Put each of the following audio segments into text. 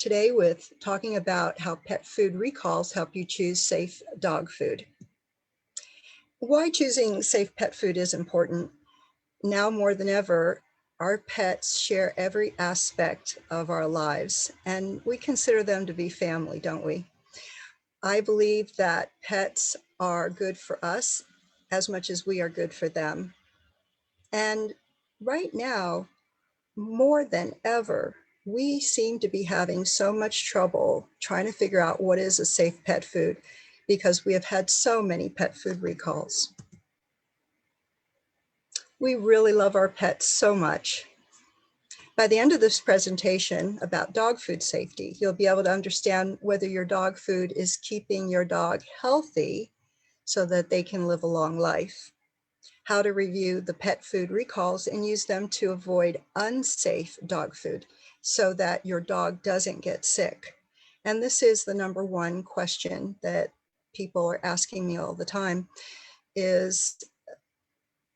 today with talking about how pet food recalls help you choose safe dog food. Why choosing safe pet food is important. Now more than ever, our pets share every aspect of our lives, and we consider them to be family, don't we? I believe that pets are good for us as much as we are good for them. And right now, more than ever, we seem to be having so much trouble trying to figure out what is a safe pet food because we have had so many pet food recalls. We really love our pets so much. By the end of this presentation about dog food safety, you'll be able to understand whether your dog food is keeping your dog healthy so that they can live a long life, how to review the pet food recalls and use them to avoid unsafe dog food so that your dog doesn't get sick. And this is the number one question that people are asking me all the time, is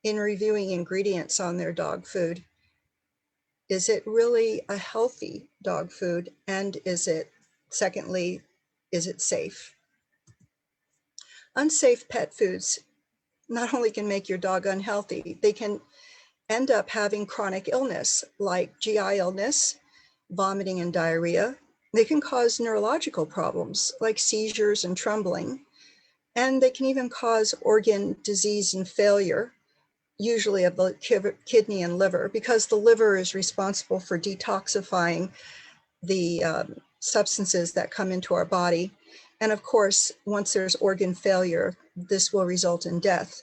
in reviewing ingredients on their dog food, is it really a healthy dog food? And secondly, is it safe? Unsafe pet foods not only can make your dog unhealthy, they can end up having chronic illness like GI illness, vomiting and diarrhea. They can cause neurological problems like seizures and trembling. And they can even cause organ disease and failure, usually of the kidney and liver, because the liver is responsible for detoxifying the substances that come into our body. And of course, once there's organ failure, this will result in death.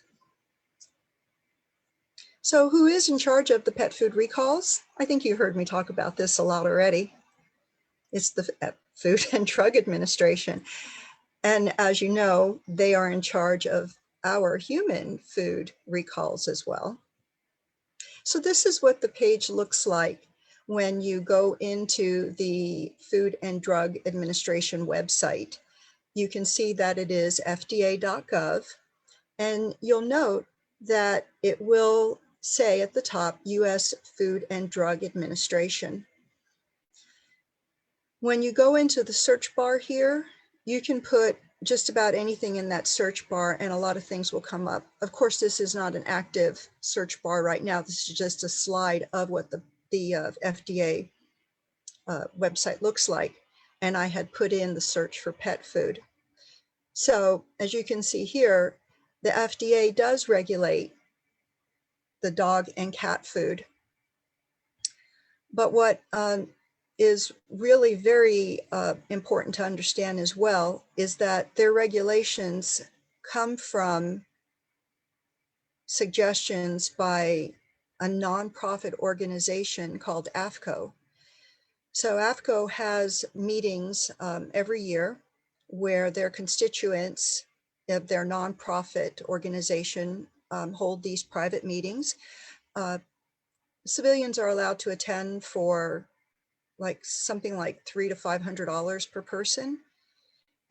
So who is in charge of the pet food recalls? I think you heard me talk about this a lot already. It's the Food and Drug Administration. And as you know, they are in charge of our human food recalls as well. So this is what the page looks like when you go into the Food and Drug Administration website. You can see that it is fda.gov, and you'll note that it will say at the top, U.S. Food and Drug Administration. When you go into the search bar here, you can put just about anything in that search bar and a lot of things will come up. Of course, this is not an active search bar right now. This is just a slide of what the FDA website looks like. And I had put in the search for pet food. So as you can see here, the FDA does regulate the dog and cat food. But what is really very important to understand as well is that their regulations come from suggestions by a nonprofit organization called AAFCO. So AAFCO has meetings every year where their constituents of their nonprofit organization hold these private meetings. Civilians are allowed to attend for something like $300 to $500 per person.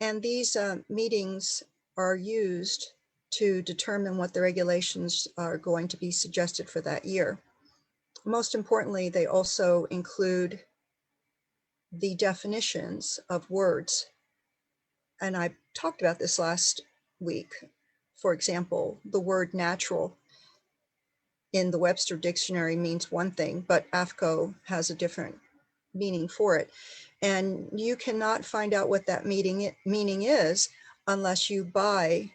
And these meetings are used to determine what the regulations are going to be suggested for that year. Most importantly, they also include the definitions of words. And I talked about this last week. For example, the word natural in the Webster Dictionary means one thing, but AAFCO has a different meaning for it. And you cannot find out what that meaning is unless you buy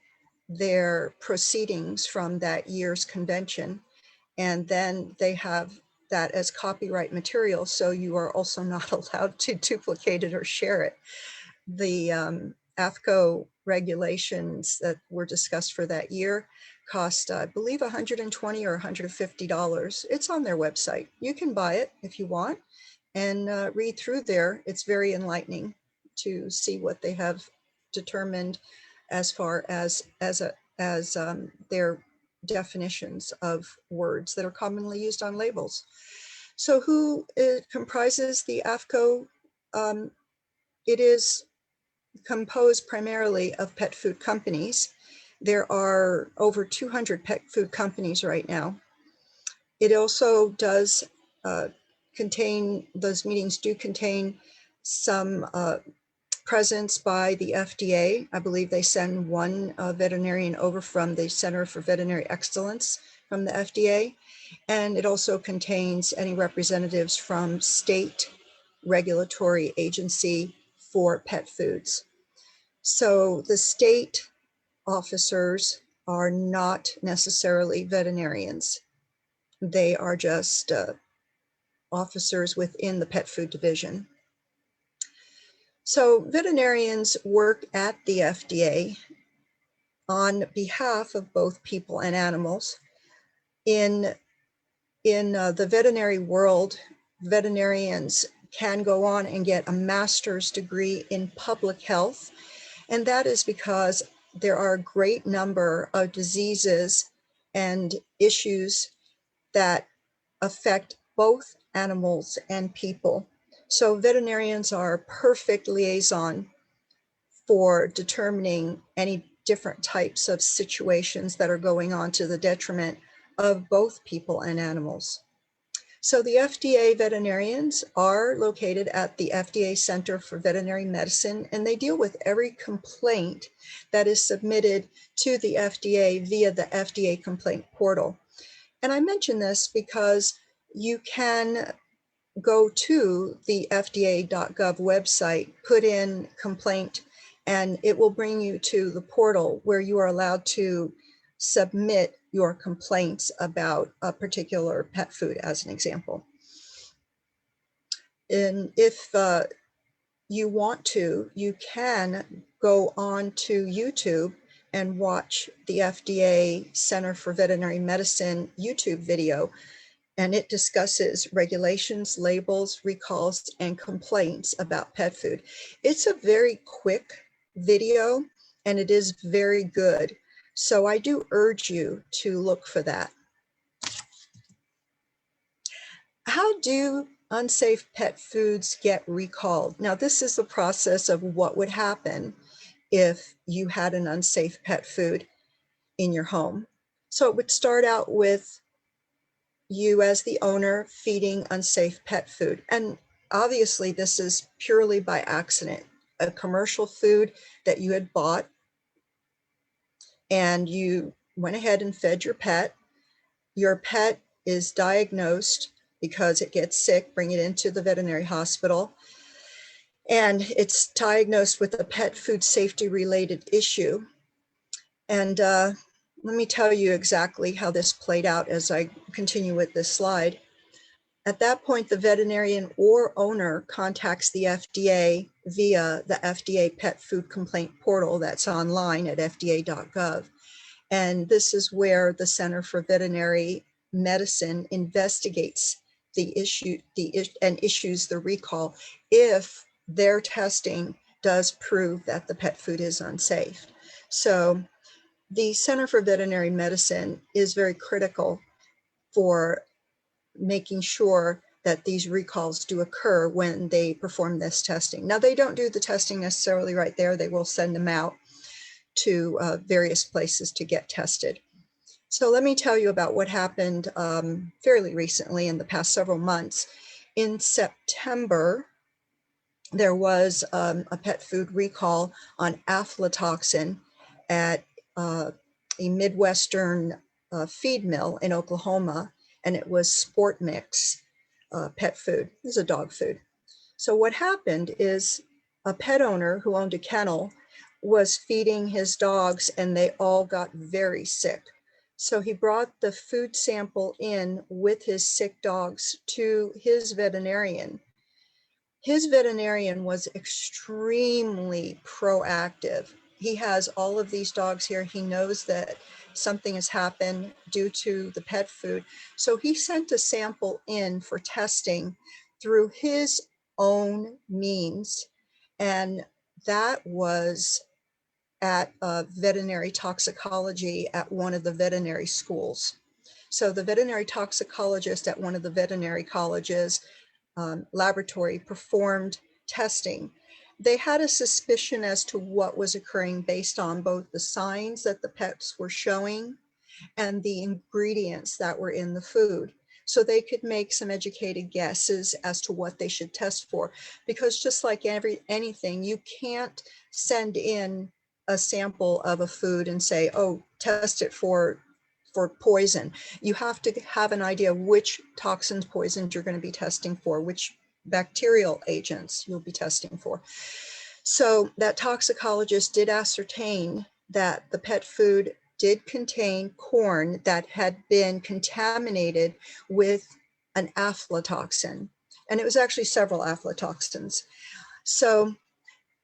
their proceedings from that year's convention. And then they have that as copyright material, so you are also not allowed to duplicate it or share it. The AAFCO regulations that were discussed for that year cost, I believe, $120 or $150. It's on their website. You can buy it if you want and read through there. It's very enlightening to see what they have determined as far as their definitions of words that are commonly used on labels. So who comprises the AAFCO? It is composed primarily of pet food companies. There are over 200 pet food companies right now. It also does contain, those meetings do contain some presence by the FDA. I believe they send one veterinarian over from the Center for Veterinary Excellence from the FDA. And it also contains any representatives from state regulatory agency for pet foods. So the state officers are not necessarily veterinarians. They are just officers within the pet food division. So veterinarians work at the FDA on behalf of both people and animals. In the veterinary world, veterinarians can go on and get a master's degree in public health. And that is because there are a great number of diseases and issues that affect both animals and people. So veterinarians are a perfect liaison for determining any different types of situations that are going on to the detriment of both people and animals. So the FDA veterinarians are located at the FDA Center for Veterinary Medicine, and they deal with every complaint that is submitted to the FDA via the FDA complaint portal. And I mention this because you can go to the fda.gov website, put in complaint, and it will bring you to the portal where you are allowed to submit your complaints about a particular pet food, as an example. And if you want to, you can go on to YouTube and watch the FDA Center for Veterinary Medicine YouTube video, and it discusses regulations, labels, recalls, and complaints about pet food. It's a very quick video, and it is very good. So I do urge you to look for that. How do unsafe pet foods get recalled? Now, this is the process of what would happen if you had an unsafe pet food in your home. So it would start out with you as the owner feeding unsafe pet food. And obviously this is purely by accident, a commercial food that you had bought and you went ahead and fed your pet. Your pet is diagnosed because it gets sick, bring it into the veterinary hospital, and it's diagnosed with a pet food safety related issue. And let me tell you exactly how this played out as I continue with this slide. At that point, the veterinarian or owner contacts the FDA via the FDA Pet Food Complaint Portal that's online at fda.gov. And this is where the Center for Veterinary Medicine investigates the issue and issues the recall if their testing does prove that the pet food is unsafe. So the Center for Veterinary Medicine is very critical for making sure that these recalls do occur when they perform this testing. Now, they don't do the testing necessarily right there. They will send them out to various places to get tested. So let me tell you about what happened fairly recently in the past several months. In September, there was a pet food recall on aflatoxin at a Midwestern feed mill in Oklahoma, and it was Sport Mix pet food. It was a dog food. So what happened is a pet owner who owned a kennel was feeding his dogs and they all got very sick. So he brought the food sample in with his sick dogs to his veterinarian. His veterinarian was extremely proactive. He has all of these dogs here. He knows that something has happened due to the pet food. So he sent a sample in for testing through his own means. And that was at veterinary toxicology at one of the veterinary schools. So the veterinary toxicologist at one of the veterinary colleges laboratory performed testing. They had a suspicion as to what was occurring based on both the signs that the pets were showing and the ingredients that were in the food. so they could make some educated guesses as to what they should test for. Because just like anything, you can't send in a sample of a food and say, oh, test it for poison. You have to have an idea of which toxins, poisons you're going to be testing for, which bacterial agents you'll be testing for. So that toxicologist did ascertain that the pet food did contain corn that had been contaminated with an aflatoxin. And it was actually several aflatoxins. So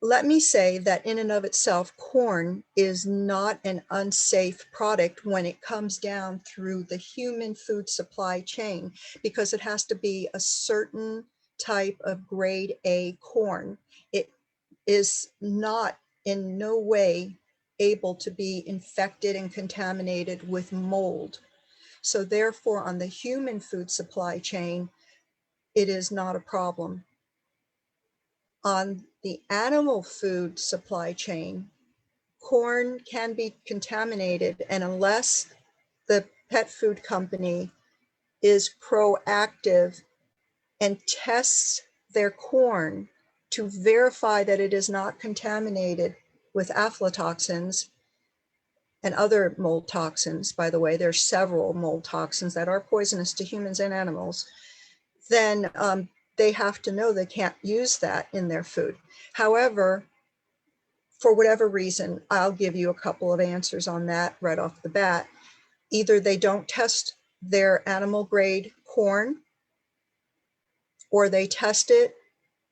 let me say that in and of itself, corn is not an unsafe product when it comes down through the human food supply chain, because it has to be a certain type of grade A corn. It is not in no way able to be infected and contaminated with mold. So therefore, on the human food supply chain, it is not a problem. On the animal food supply chain, corn can be contaminated, and unless the pet food company is proactive and tests their corn to verify that it is not contaminated with aflatoxins and other mold toxins, by the way, there's several mold toxins that are poisonous to humans and animals, then they have to know they can't use that in their food. However, for whatever reason, I'll give you a couple of answers on that right off the bat. Either they don't test their animal grade corn, or they test it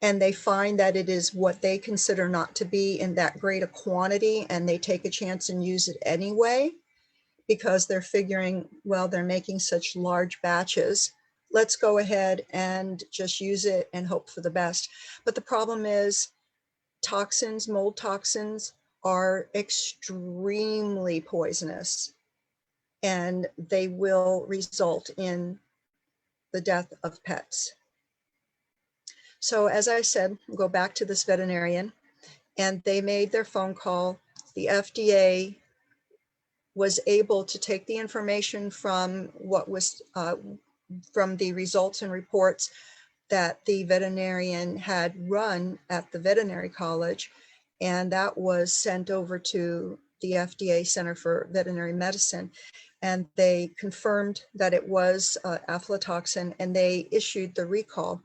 and they find that it is what they consider not to be in that great a quantity, and they take a chance and use it anyway, because they're figuring, well, they're making such large batches. Let's go ahead and just use it and hope for the best. But the problem is toxins, mold toxins, are extremely poisonous, and they will result in the death of pets. So as I said, we'll go back to this veterinarian, and they made their phone call. The FDA was able to take the information from what was from the results and reports that the veterinarian had run at the veterinary college, and that was sent over to the FDA Center for Veterinary Medicine, and they confirmed that it was aflatoxin, and they issued the recall.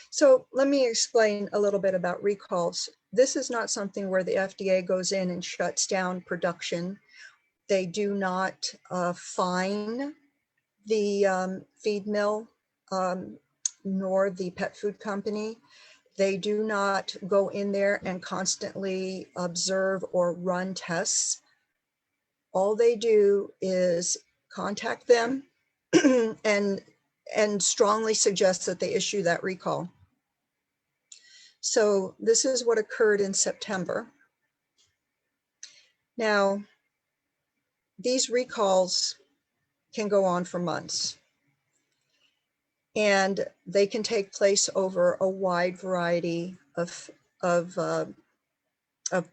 So let me explain a little bit about recalls. This is not something where the FDA goes in and shuts down production. They do not fine the feed mill nor the pet food company. They do not go in there and constantly observe or run tests. All they do is contact them and strongly suggest that they issue that recall. So this is what occurred in September. Now, these recalls can go on for months, and they can take place over a wide variety of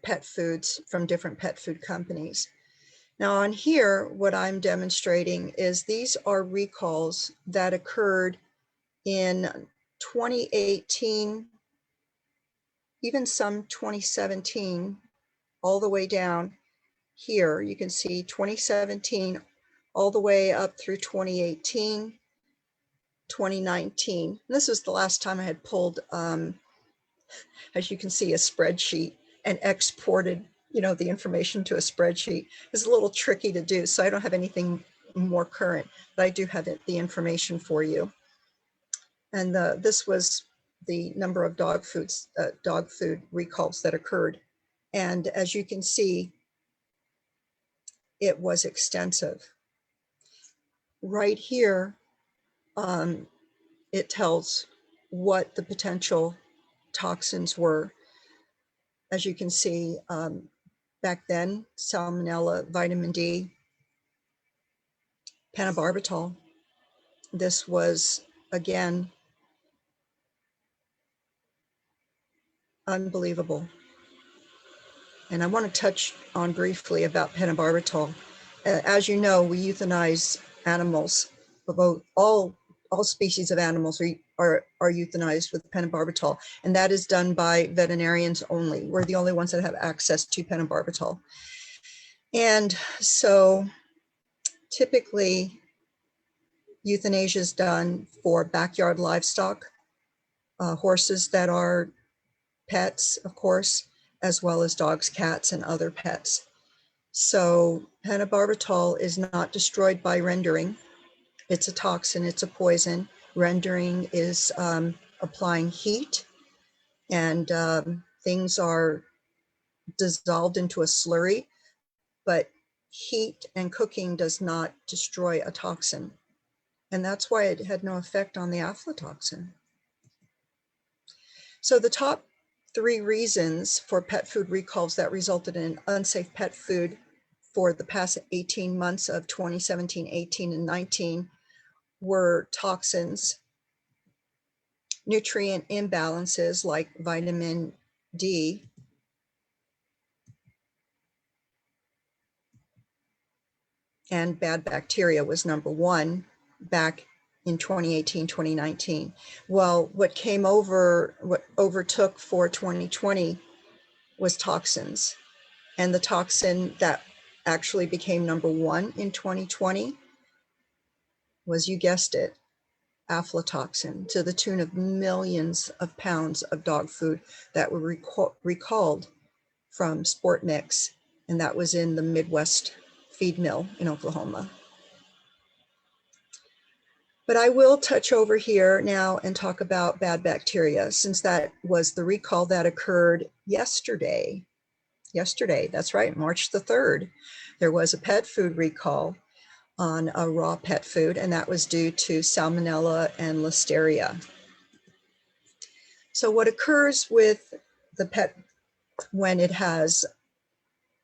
pet foods from different pet food companies. Now on here, what I'm demonstrating is these are recalls that occurred in 2018, even some 2017, all the way down here. You can see 2017 all the way up through 2018, 2019. And this is the last time I had pulled, as you can see, a spreadsheet and exported, the information to a spreadsheet. It's a little tricky to do, so I don't have anything more current, but I do have the information for you. And this was the number of dog food recalls that occurred. And as you can see, it was extensive. Right here, it tells what the potential toxins were. As you can see, back then, Salmonella, vitamin D, pentobarbital. This was, again, unbelievable. And I want to touch on briefly about pentobarbital. As you know, we euthanize animals, about all all species of animals are euthanized with pentobarbital, and that is done by veterinarians only. We're the only ones that have access to pentobarbital. And so typically euthanasia is done for backyard livestock, horses that are pets, of course, as well as dogs, cats, and other pets. So pentobarbital is not destroyed by rendering. It's a toxin, it's a poison. Rendering is applying heat, and things are dissolved into a slurry, but heat and cooking does not destroy a toxin. And that's why it had no effect on the aflatoxin. So the top 3 reasons for pet food recalls that resulted in unsafe pet food for the past 18 months of 2017, 18, and 19 were toxins, nutrient imbalances like vitamin D, and bad bacteria was number 1 back in 2018, 2019. Well, what overtook for 2020 was toxins. And the toxin that actually became number 1 in 2020 was, you guessed it, aflatoxin, to the tune of millions of pounds of dog food that were recalled from Sport Mix, and that was in the Midwest feed mill in Oklahoma. But I will touch over here now and talk about bad bacteria, since that was the recall that occurred yesterday. Yesterday, that's right, March the 3rd. There was a pet food recall on a raw pet food, and that was due to Salmonella and Listeria. So what occurs with the pet when it has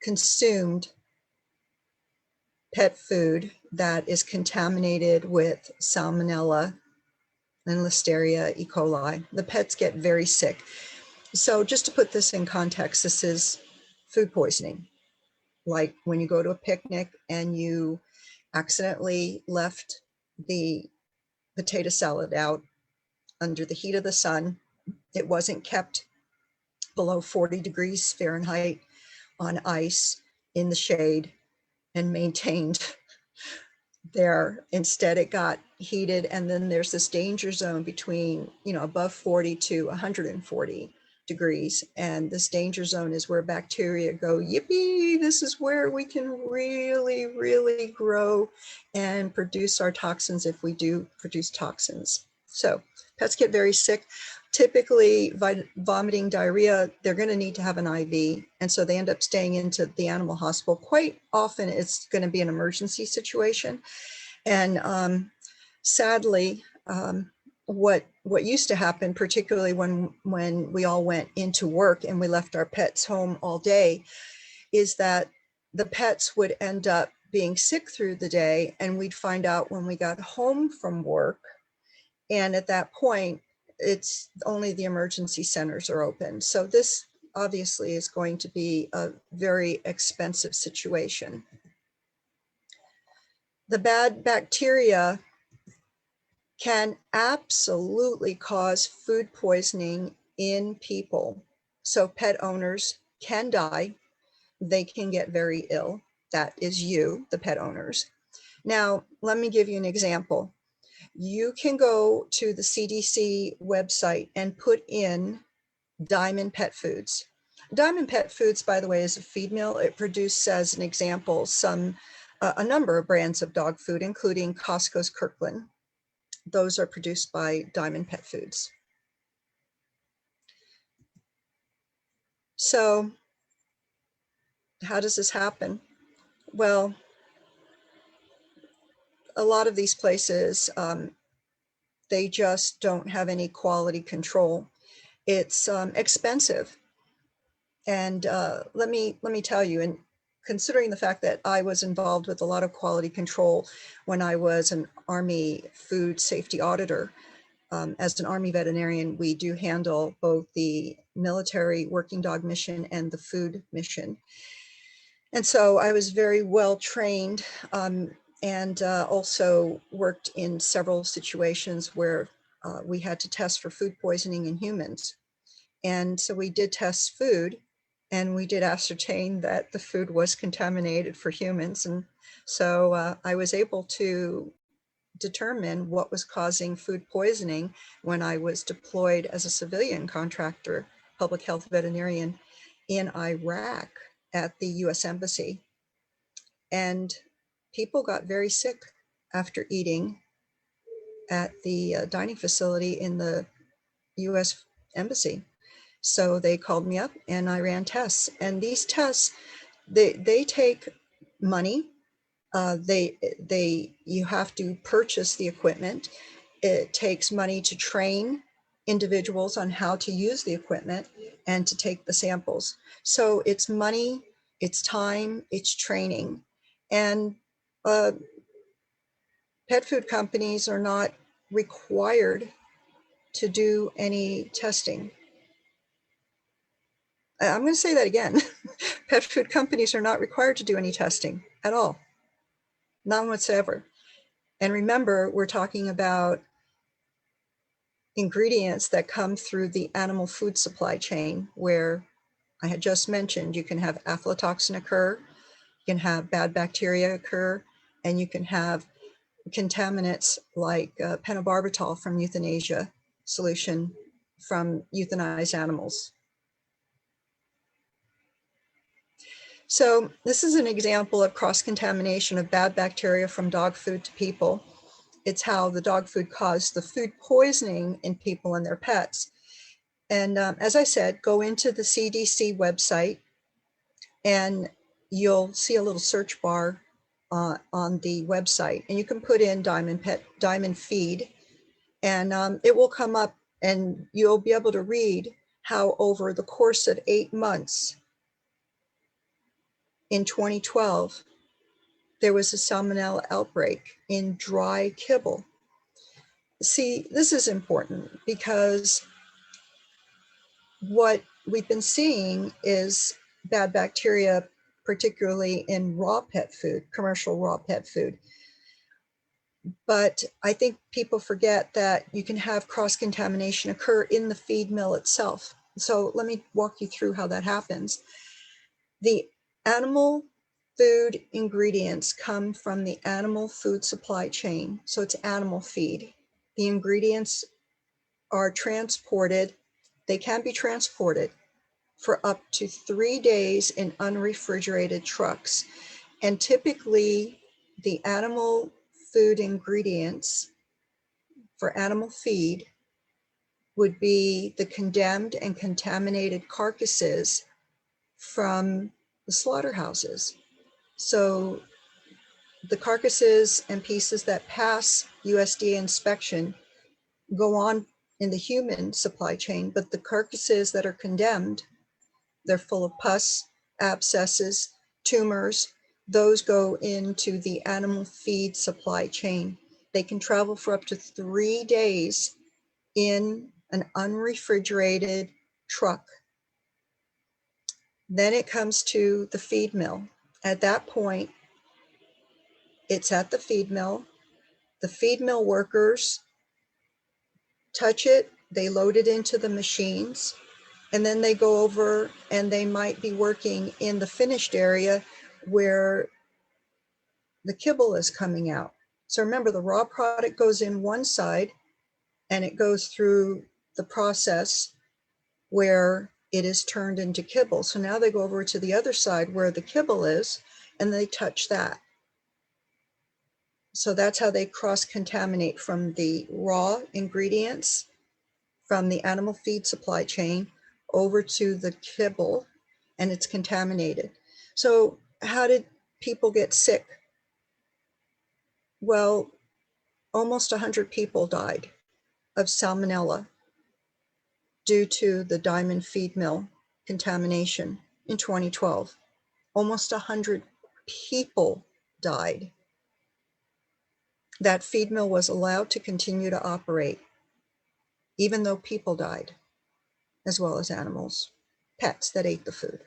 consumed pet food that is contaminated with Salmonella and Listeria E. coli, the pets get very sick. So just to put this in context, this is food poisoning. Like when you go to a picnic and you accidentally left the potato salad out under the heat of the sun. It wasn't kept below 40 degrees Fahrenheit on ice in the shade and maintained there. Instead, it got heated, and then there's this danger zone between, above 40 to 140 degrees. And this danger zone is where bacteria go, yippee, this is where we can really, really grow and produce our toxins if we do produce toxins. So pets get very sick. Typically vomiting, diarrhea, they're going to need to have an IV. And so they end up staying into the animal hospital. Quite often it's going to be an emergency situation. And sadly, what used to happen, particularly when we all went into work and we left our pets home all day, is that the pets would end up being sick through the day, and we'd find out when we got home from work. And at that point, it's only the emergency centers are open. So this obviously is going to be a very expensive situation. The bad bacteria can absolutely cause food poisoning in people. So pet owners can die. They can get very ill. That is you, the pet owners. Now, let me give you an example. You can go to the CDC website and put in Diamond Pet Foods. Diamond Pet Foods, by the way, is a feed mill. It produces, as an example, a number of brands of dog food, including Costco's Kirkland. Those are produced by Diamond Pet Foods. So how does this happen? Well, a lot of these places, they just don't have any quality control. It's expensive. And let me tell you, and considering the fact that I was involved with a lot of quality control when I was an Army food safety auditor, as an Army veterinarian, we do handle both the military working dog mission and the food mission. And so I was very well trained and also worked in several situations where we had to test for food poisoning in humans. And so we did test food, and we did ascertain that the food was contaminated for humans. And so I was able to determine what was causing food poisoning when I was deployed as a civilian contractor, public health veterinarian in Iraq at the US Embassy. And people got very sick after eating at the dining facility in the US Embassy. So they called me up and I ran tests. And these tests, they take money. You have to purchase the equipment. It takes money to train individuals on how to use the equipment and to take the samples. So it's money, it's time, it's training. And pet food companies are not required to do any testing. I'm going to say that again. Pet food companies are not required to do any testing at all. None whatsoever. And remember, we're talking about ingredients that come through the animal food supply chain, where I had just mentioned you can have aflatoxin occur, you can have bad bacteria occur, and you can have contaminants like pentobarbital from euthanasia solution from euthanized animals. So this is an example of cross-contamination of bad bacteria from dog food to people. It's how the dog food caused the food poisoning in people and their pets. And as I said, go into the CDC website and you'll see a little search bar on the website, and you can put in diamond feed, and it will come up, and you'll be able to read how over the course of 8 months in 2012, there was a Salmonella outbreak in dry kibble. See, this is important because what we've been seeing is bad bacteria, particularly in raw pet food, commercial raw pet food. But I think people forget that you can have cross-contamination occur in the feed mill itself. So let me walk you through how that happens. The animal food ingredients come from the animal food supply chain. So it's animal feed. The ingredients are transported. They can be transported for up to 3 days in unrefrigerated trucks. And typically the animal food ingredients for animal feed would be the condemned and contaminated carcasses from the slaughterhouses. So the carcasses and pieces that pass USDA inspection go on in the human supply chain, but the carcasses that are condemned, they're full of pus, abscesses, tumors. Those go into the animal feed supply chain. They can travel for up to 3 days in an unrefrigerated truck. Then it comes to the feed mill. At that point, it's at the feed mill. The feed mill workers touch it, they load it into the machines, and then they go over and they might be working in the finished area where the kibble is coming out. So remember, the raw product goes in one side and it goes through the process where it is turned into kibble. So now they go over to the other side where the kibble is and they touch that. So that's how they cross-contaminate from the raw ingredients from the animal feed supply chain over to the kibble, and it's contaminated. So how did people get sick? Well, almost 100 people died of salmonella due to the diamond feed mill contamination in 2012. Almost 100 people died. That feed mill was allowed to continue to operate, even though people died, as well as animals, pets that ate the food.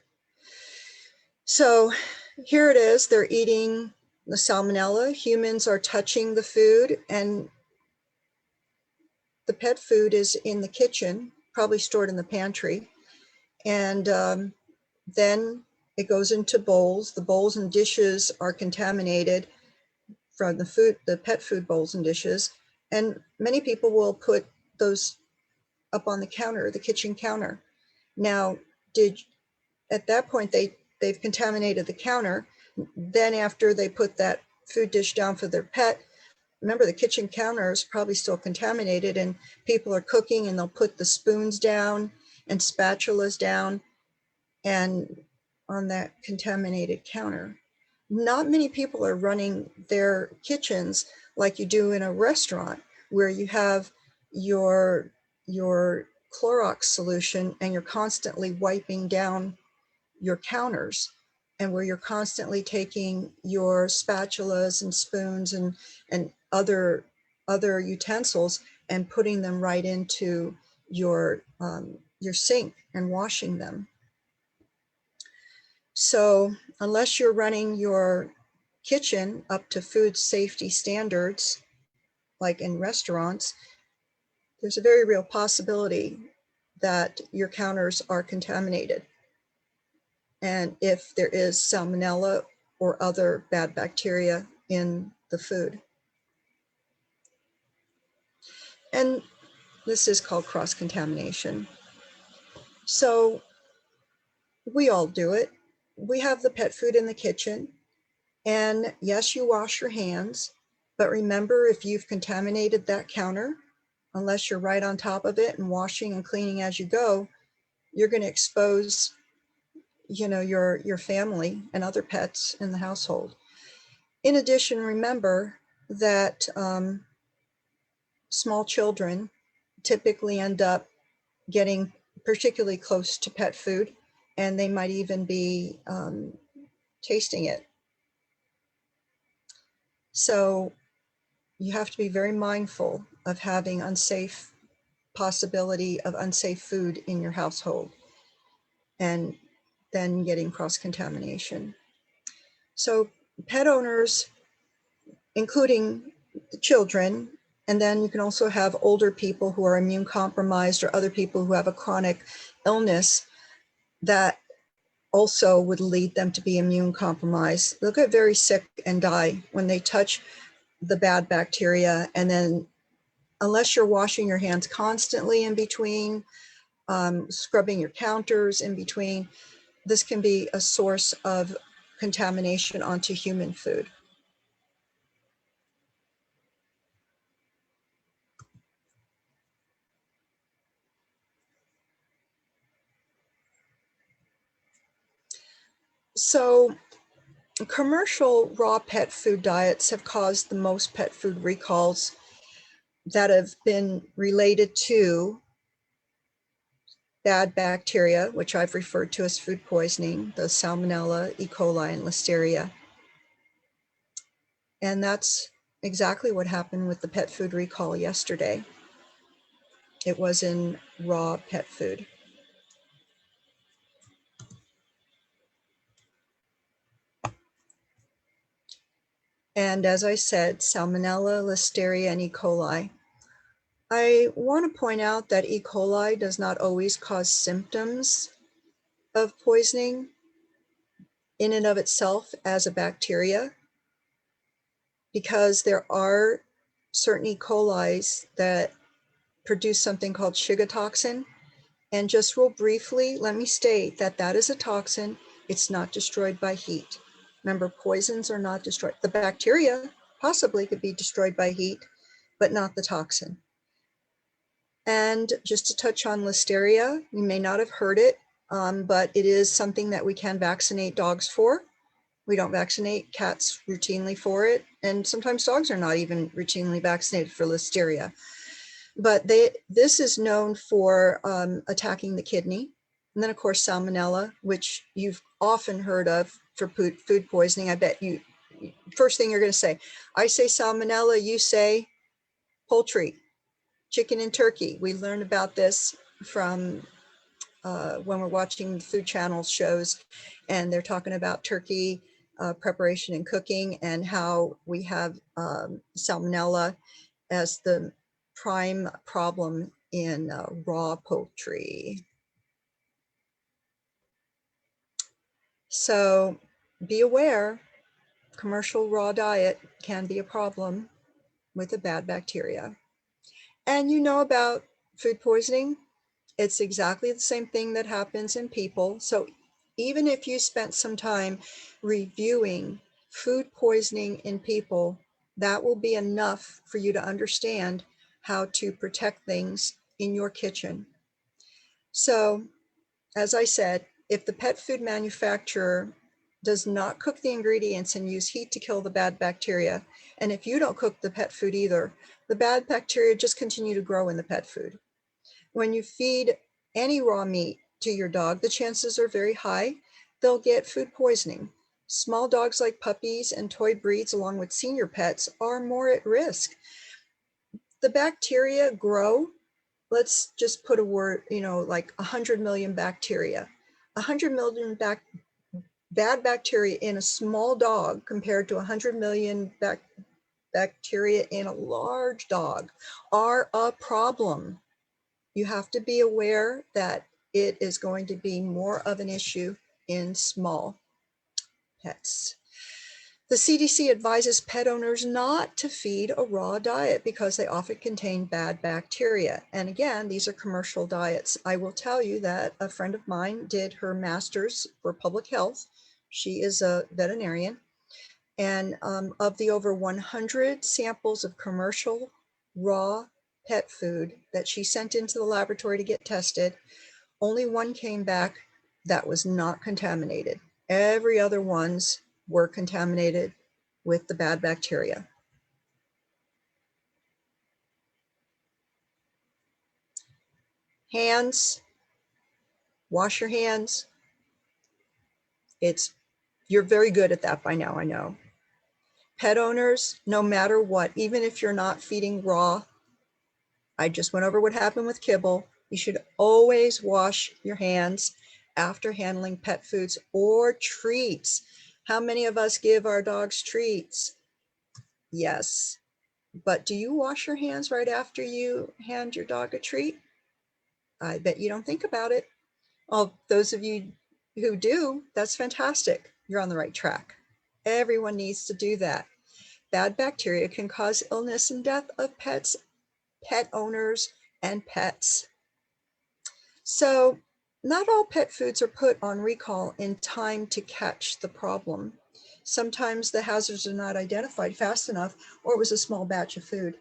So here it is, they're eating The salmonella, humans are touching the food, and the pet food is in the kitchen, probably stored in the pantry. And then it goes into bowls. The bowls and dishes are contaminated from the pet food bowls and dishes. And many people will put those up on the counter, the kitchen counter. Now, at that point, they've contaminated the counter. Then after they put that food dish down for their pet, remember the kitchen counter is probably still contaminated, and people are cooking and they'll put the spoons down and spatulas down and on that contaminated counter. Not many people are running their kitchens like you do in a restaurant, where you have your Clorox solution and you're constantly wiping down your counters, and where you're constantly taking your spatulas and spoons and other utensils and putting them right into your sink and washing them. So unless you're running your kitchen up to food safety standards, like in restaurants, there's a very real possibility that your counters are contaminated. And if there is salmonella or other bad bacteria in the food. And this is called cross-contamination. So we all do it. We have the pet food in the kitchen. And yes, you wash your hands, but remember, if you've contaminated that counter, unless you're right on top of it and washing and cleaning as you go, you're going to expose, your family and other pets in the household. In addition, remember that small children typically end up getting particularly close to pet food, and they might even be tasting it. So you have to be very mindful of having possibility of unsafe food in your household, and then getting cross-contamination. So pet owners, including the children, and then you can also have older people who are immune compromised, or other people who have a chronic illness that also would lead them to be immune compromised. They'll get very sick and die when they touch the bad bacteria. And then unless you're washing your hands constantly in between, scrubbing your counters in between, this can be a source of contamination onto human food. So commercial raw pet food diets have caused the most pet food recalls that have been related to bad bacteria, which I've referred to as food poisoning, the Salmonella, E. coli, and Listeria. And that's exactly what happened with the pet food recall yesterday. It was in raw pet food. And as I said, Salmonella, Listeria, and E. coli. I want to point out that E. coli does not always cause symptoms of poisoning in and of itself as a bacteria, because there are certain E. coli's that produce something called Shiga toxin. And just real briefly, let me state that that is a toxin. It's not destroyed by heat. Remember, poisons are not destroyed. The bacteria possibly could be destroyed by heat, but not the toxin. And just to touch on Listeria, you may not have heard it, but it is something that we can vaccinate dogs for. We don't vaccinate cats routinely for it. And sometimes dogs are not even routinely vaccinated for Listeria. But this is known for attacking the kidney. And then, of course, Salmonella, which you've often heard of for food poisoning. I bet you, first thing you're going to say, I say Salmonella, you say poultry, chicken and turkey. We learned about this from when we're watching Food Channel shows, and they're talking about turkey preparation and cooking, and how we have Salmonella as the prime problem in raw poultry. So be aware, commercial raw diet can be a problem with a bad bacteria. And you know about food poisoning, it's exactly the same thing that happens in people. So even if you spent some time reviewing food poisoning in people, that will be enough for you to understand how to protect things in your kitchen. So, as I said, if the pet food manufacturer does not cook the ingredients and use heat to kill the bad bacteria, and if you don't cook the pet food either, the bad bacteria just continue to grow in the pet food. When you feed any raw meat to your dog, the chances are very high they'll get food poisoning. Small dogs like puppies and toy breeds, along with senior pets, are more at risk. The bacteria grow. Let's just put a word, like 100 million bacteria. 100 million bad bacteria in a small dog compared to 100 million bacteria in a large dog are a problem. You have to be aware that it is going to be more of an issue in small pets. The CDC advises pet owners not to feed a raw diet because they often contain bad bacteria. And again, these are commercial diets. I will tell you that a friend of mine did her master's for public health. She is a veterinarian. And of the over 100 samples of commercial raw pet food that she sent into the laboratory to get tested, only one came back that was not contaminated. Every other ones were contaminated with the bad bacteria. Hands, wash your hands. You're very good at that by now, I know. Pet owners, no matter what, even if you're not feeding raw, I just went over what happened with Kibble. You should always wash your hands after handling pet foods or treats. How many of us give our dogs treats? Yes. But do you wash your hands right after you hand your dog a treat? I bet you don't think about it. Well, those of you who do, that's fantastic. You're on the right track. Everyone needs to do that. Bad bacteria can cause illness and death of pets, pet owners, and pets. So not all pet foods are put on recall in time to catch the problem. Sometimes the hazards are not identified fast enough, or it was a small batch of food.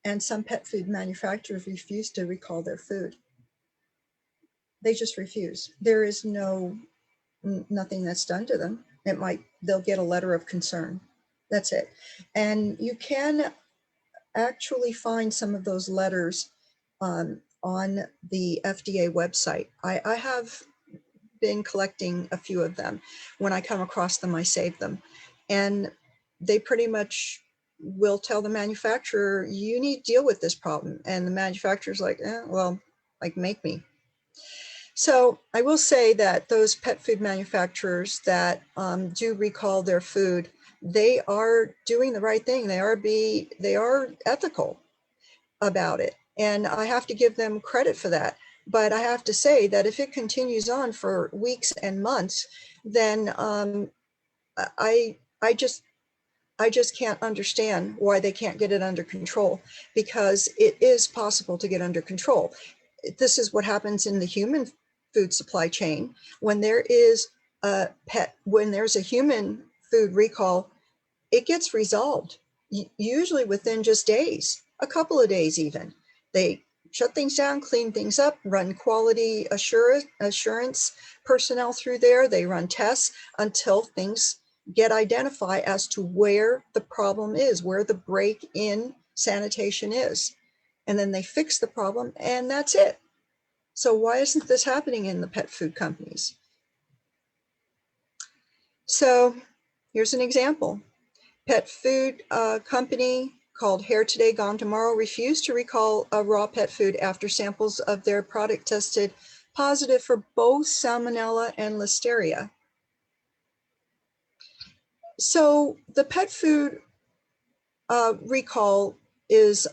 And some pet food manufacturers refuse to recall their food. They just refuse. There is nothing that's done to them. They'll get a letter of concern. That's it. And you can actually find some of those letters on the FDA website. I have been collecting a few of them. When I come across them, I save them. And they pretty much will tell the manufacturer, you need to deal with this problem. And the manufacturer's like, well, like, make me. So I will say that those pet food manufacturers that do recall their food, they are doing the right thing. They are ethical about it. And I have to give them credit for that. But I have to say that if it continues on for weeks and months, then I just can't understand why they can't get it under control, because it is possible to get under control. This is what happens in the human food supply chain. When there's a human food recall, it gets resolved, usually within just days, a couple of days even. They shut things down, clean things up, run quality assurance personnel through there. They run tests until things get identified as to where the problem is, where the break in sanitation is. And then they fix the problem, and that's it. So why isn't this happening in the pet food companies? So here's an example. Pet food company called Hair Today, Gone Tomorrow refused to recall raw pet food after samples of their product tested positive for both Salmonella and Listeria. So the pet food recall is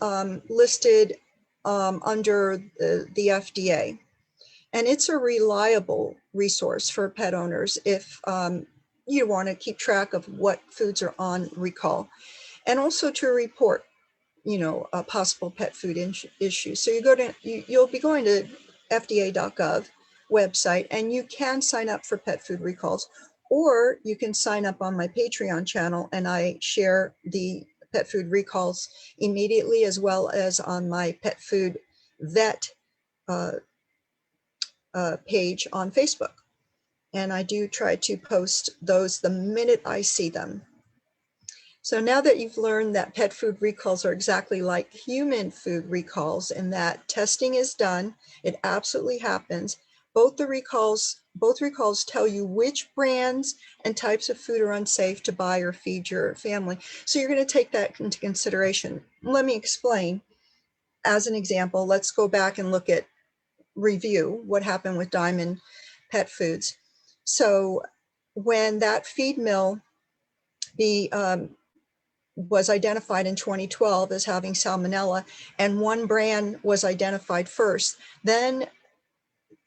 listed under the FDA, and it's a reliable resource for pet owners if you want to keep track of what foods are on recall, and also to report, a possible pet food issue. So you'll be going to fda.gov website, and you can sign up for pet food recalls, or you can sign up on my Patreon channel, and I share the pet food recalls immediately, as well as on my pet food vet page on Facebook. And I do try to post those the minute I see them. So now that you've learned that pet food recalls are exactly like human food recalls, and that testing is done, it absolutely happens. Both recalls tell you which brands and types of food are unsafe to buy or feed your family. So you're going to take that into consideration. Let me explain. As an example, let's go back and review what happened with Diamond Pet Foods. So when that feed mill was identified in 2012 as having Salmonella, and one brand was identified first, then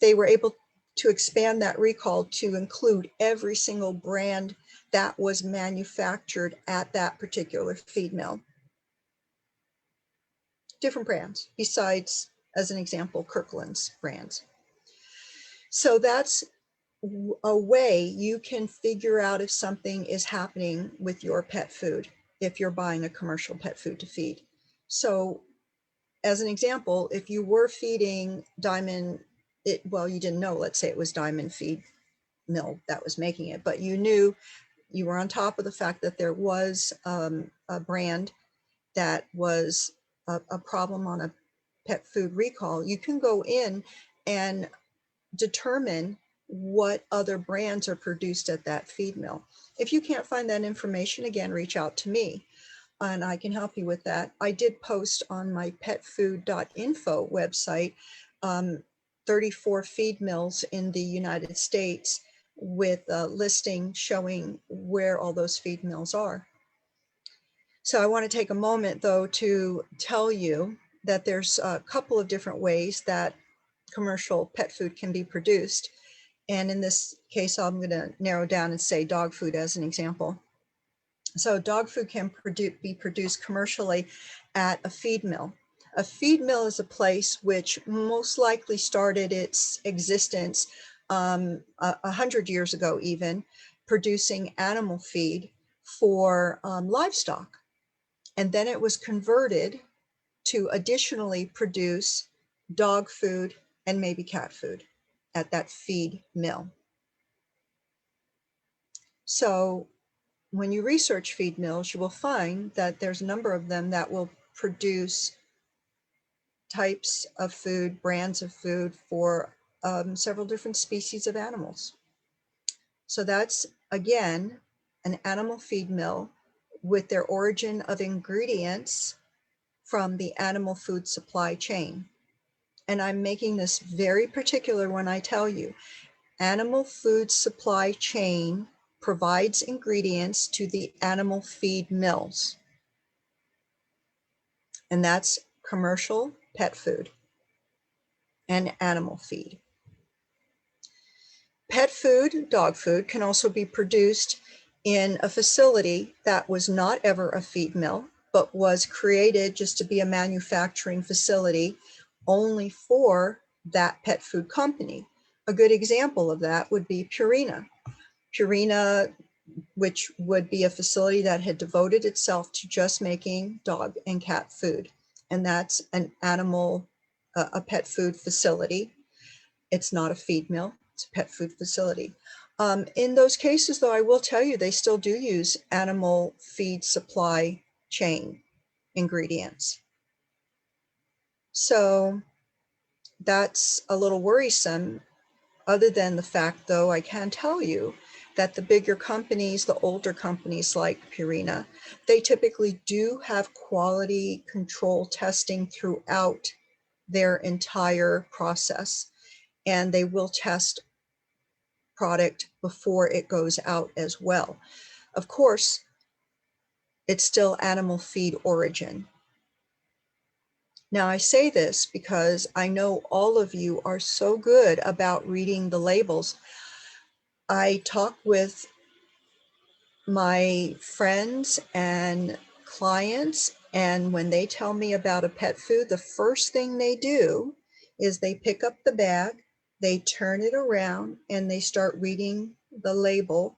they were able to expand that recall to include every single brand that was manufactured at that particular feed mill. Different brands, besides, as an example, Kirkland's brands. So that's a way you can figure out if something is happening with your pet food if you're buying a commercial pet food to feed. So as an example, if you were feeding Diamond, you didn't know, let's say it was Diamond Feed Mill that was making it, but you knew, you were on top of the fact that there was a brand that was a problem on a pet food recall, you can go in and determine what other brands are produced at that feed mill. If you can't find that information, again, reach out to me and I can help you with that. I did post on my petfood.info website 34 feed mills in the United States with a listing showing where all those feed mills are. So I want to take a moment, though, to tell you that there's a couple of different ways that commercial pet food can be produced. And in this case, I'm going to narrow down and say dog food as an example. So dog food can be produced commercially at a feed mill. A feed mill is a place which most likely started its existence 100 years ago even, producing animal feed for livestock. And then it was converted to additionally produce dog food and maybe cat food at that feed mill. So when you research feed mills, you will find that there's a number of them that will produce types of food, brands of food for several different species of animals. So that's, again, an animal feed mill with their origin of ingredients from the animal food supply chain. And I'm making this very particular when I tell you, animal food supply chain provides ingredients to the animal feed mills. And that's commercial pet food and animal feed. Pet food, dog food, can also be produced in a facility that was not ever a feed mill, but was created just to be a manufacturing facility only for that pet food company. A good example of that would be Purina. Purina, which would be a facility that had devoted itself to just making dog and cat food. And that's an animal, a pet food facility. It's not a feed mill, it's a pet food facility. In those cases, though, I will tell you, they still do use animal feed supply chain ingredients. So that's a little worrisome. Other than the fact, though, I can tell you that the bigger companies, the older companies like Purina, they typically do have quality control testing throughout their entire process. And they will test product before it goes out as well. Of course, it's still animal feed origin. Now, I say this because I know all of you are so good about reading the labels. I talk with my friends and clients, and when they tell me about a pet food, the first thing they do is they pick up the bag, they turn it around, and they start reading the label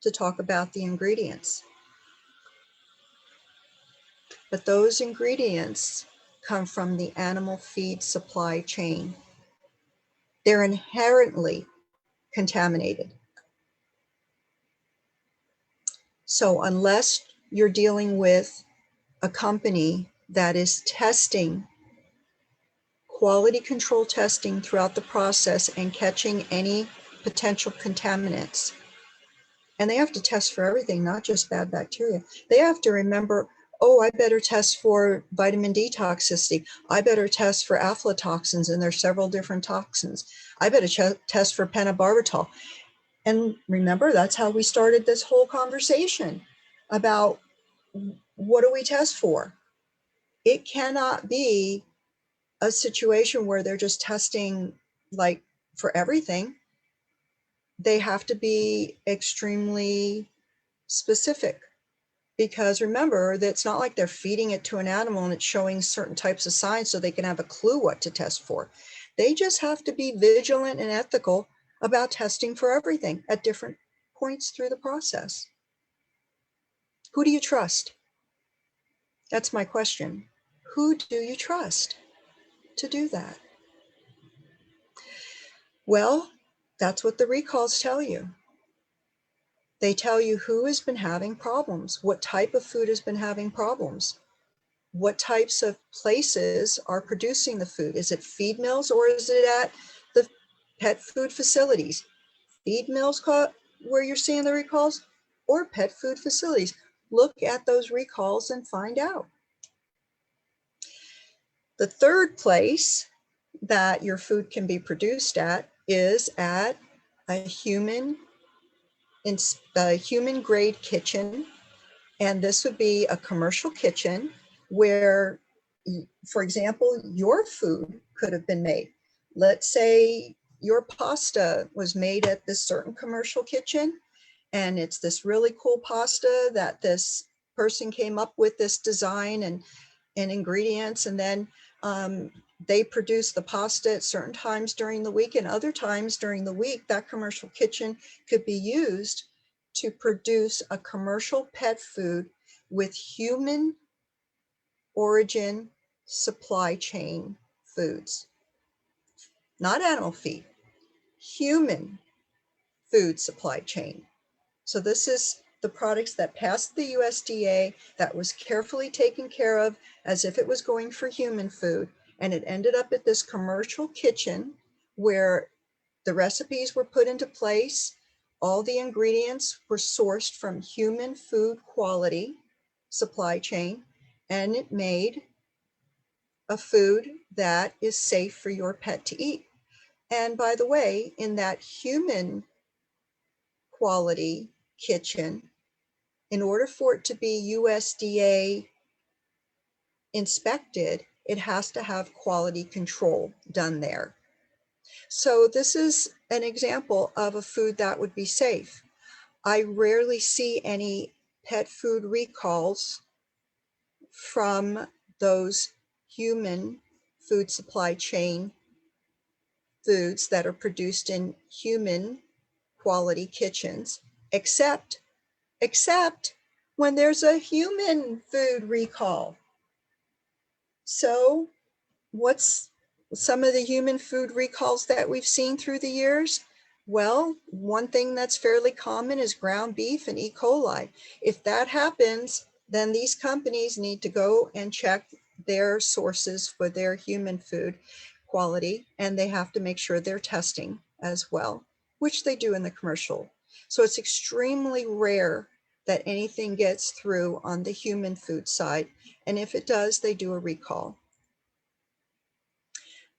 to talk about the ingredients. But those ingredients come from the animal feed supply chain. They're inherently contaminated. So unless you're dealing with a company that is testing, quality control testing throughout the process and catching any potential contaminants, and they have to test for everything, not just bad bacteria. They have to remember, oh, I better test for vitamin D toxicity. I better test for aflatoxins, and there's several different toxins. I better test for pentobarbital. And remember, that's how we started this whole conversation about what do we test for? It cannot be a situation where they're just testing like for everything. They have to be extremely specific, because remember that it's not like they're feeding it to an animal and it's showing certain types of signs so they can have a clue what to test for. They just have to be vigilant and ethical about testing for everything at different points through the process. Who do you trust? That's my question. Who do you trust to do that? Well, that's what the recalls tell you. They tell you who has been having problems, what type of food has been having problems, what types of places are producing the food. Is it feed mills or is it at the pet food facilities? Feed mills where you're seeing the recalls, or pet food facilities? Look at those recalls and find out. The third place that your food can be produced at is at a human grade kitchen. And this would be a commercial kitchen where, for example, your food could have been made. Let's say your pasta was made at this certain commercial kitchen, and it's this really cool pasta that this person came up with this design and ingredients, and then they produce the pasta at certain times during the week, and other times during the week that commercial kitchen could be used to produce a commercial pet food with human origin supply chain foods. Not animal feed, human food supply chain. So this is the products that passed the USDA, that was carefully taken care of as if it was going for human food, and it ended up at this commercial kitchen where the recipes were put into place, all the ingredients were sourced from human food quality supply chain, and it made a food that is safe for your pet to eat. And by the way, in that human quality kitchen, in order for it to be USDA inspected, it has to have quality control done there. So this is an example of a food that would be safe. I rarely see any pet food recalls from those human food supply chain foods that are produced in human quality kitchens, except when there's a human food recall. So what's some of the human food recalls that we've seen through the years? Well, one thing that's fairly common is ground beef and E. coli. If that happens, then these companies need to go and check their sources for their human food quality, and they have to make sure they're testing as well, which they do in the commercial. So it's extremely rare that anything gets through on the human food side, and if it does, they do a recall.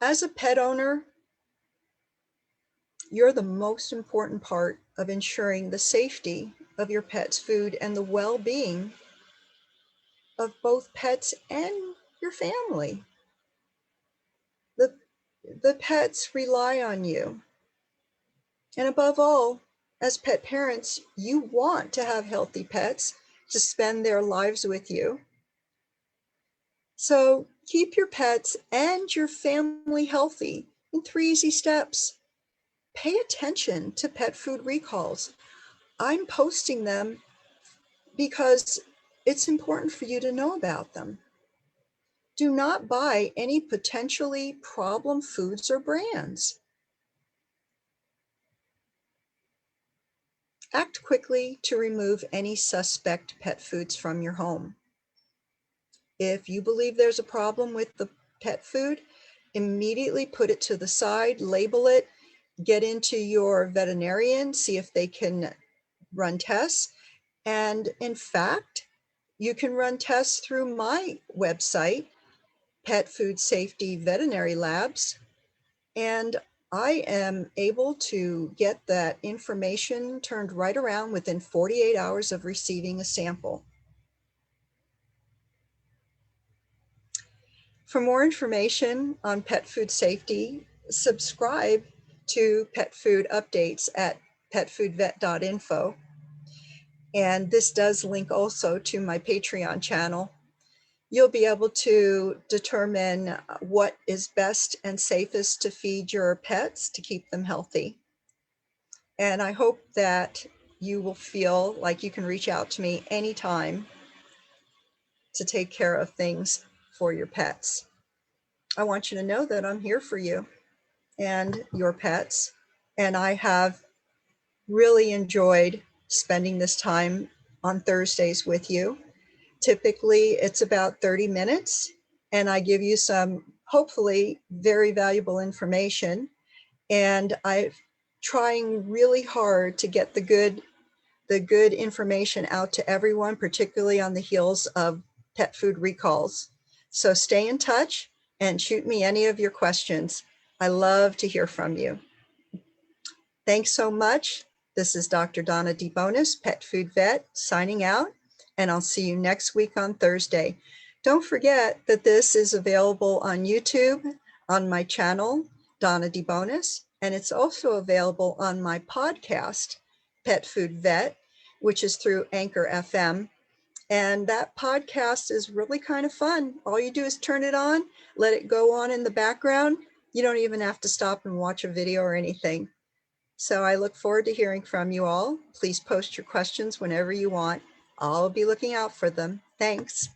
As a pet owner, you're the most important part of ensuring the safety of your pet's food and the well-being of both pets and your family. The pets rely on you. And above all, as pet parents, you want to have healthy pets to spend their lives with you. So keep your pets and your family healthy in 3 easy steps. Pay attention to pet food recalls. I'm posting them because it's important for you to know about them. Do not buy any potentially problem foods or brands. Act quickly to remove any suspect pet foods from your home. If you believe there's a problem with the pet food, immediately put it to the side, label it, get into your veterinarian, see if they can run tests. And in fact, you can run tests through my website, Pet Food Safety Veterinary Labs, and I am able to get that information turned right around within 48 hours of receiving a sample. For more information on pet food safety, subscribe to Pet Food Updates at petfoodvet.info. And this does link also to my Patreon channel. You'll be able to determine what is best and safest to feed your pets to keep them healthy. And I hope that you will feel like you can reach out to me anytime to take care of things for your pets. I want you to know that I'm here for you and your pets. And I have really enjoyed spending this time on Thursdays with you. Typically, it's about 30 minutes, and I give you some hopefully very valuable information. And I'm trying really hard to get the good information out to everyone, particularly on the heels of pet food recalls. So stay in touch and shoot me any of your questions. I love to hear from you. Thanks so much. This is Dr. Donna DeBonis, Pet Food Vet, signing out, and I'll see you next week on Thursday. Don't forget that this is available on YouTube on my channel, Donna DeBonis, and it's also available on my podcast, Pet Food Vet, which is through Anchor FM. And that podcast is really kind of fun. All you do is turn it on, let it go on in the background. You don't even have to stop and watch a video or anything. So I look forward to hearing from you all. Please post your questions whenever you want. I'll be looking out for them. Thanks.